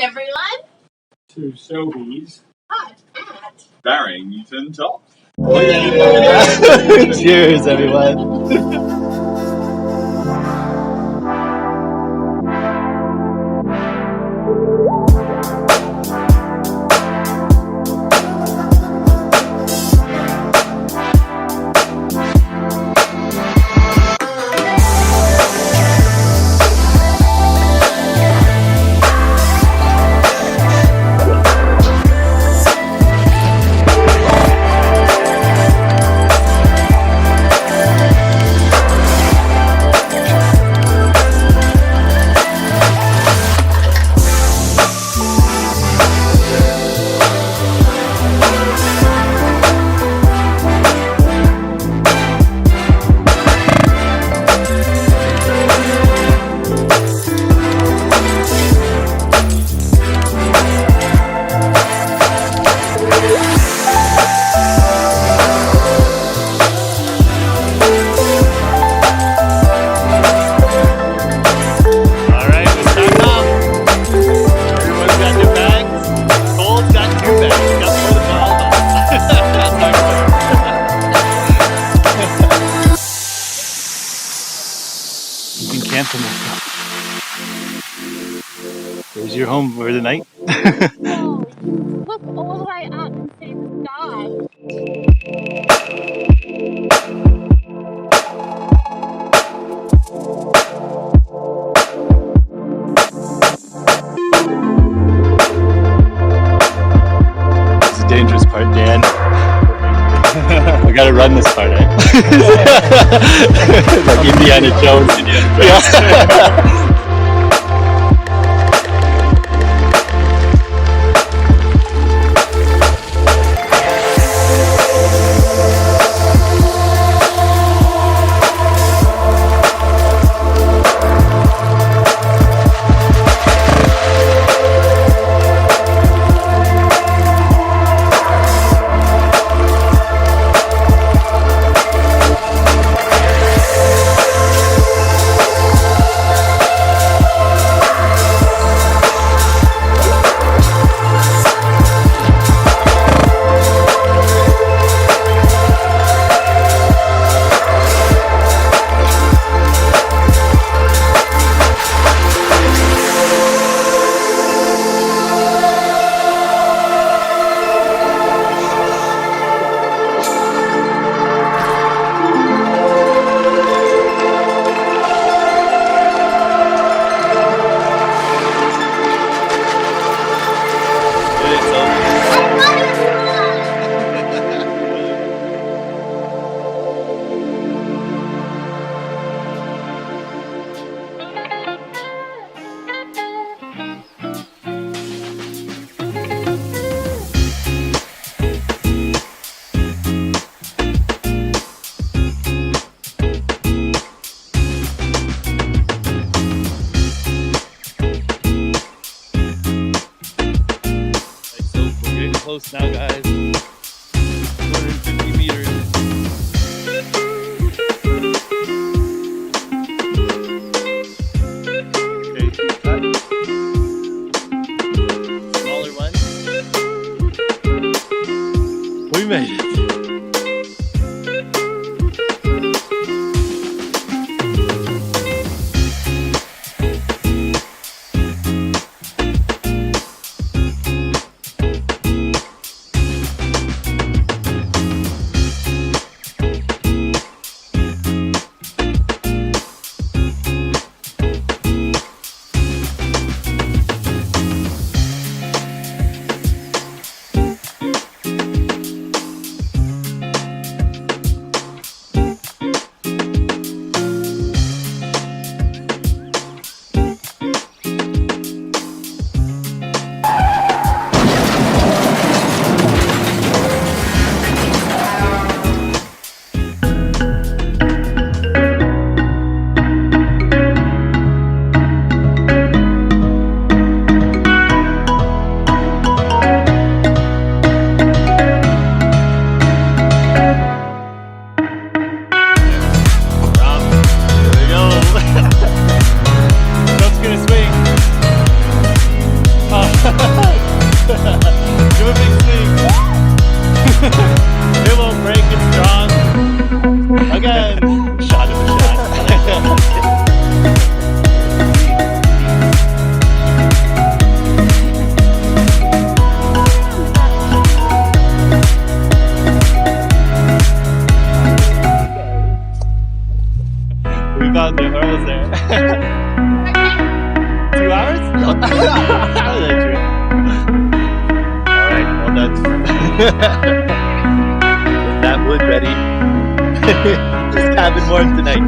everyone, to Sobeys at Barrington Tops. Oh yeah! Cheers, everyone. You can camp in this stuff. There's your home for the night. Whoa, look all the way up and see the sky. It's a dangerous part, Dan. I gotta run this part, eh? Like Indiana Jones. Yeah. Close now, guys. 250 meters. Okay, cut. Smaller one. We made it. we got there? We're almost there. 2 hours? No. How did I drink? Alright, well that's that wood ready. Just having more tonight.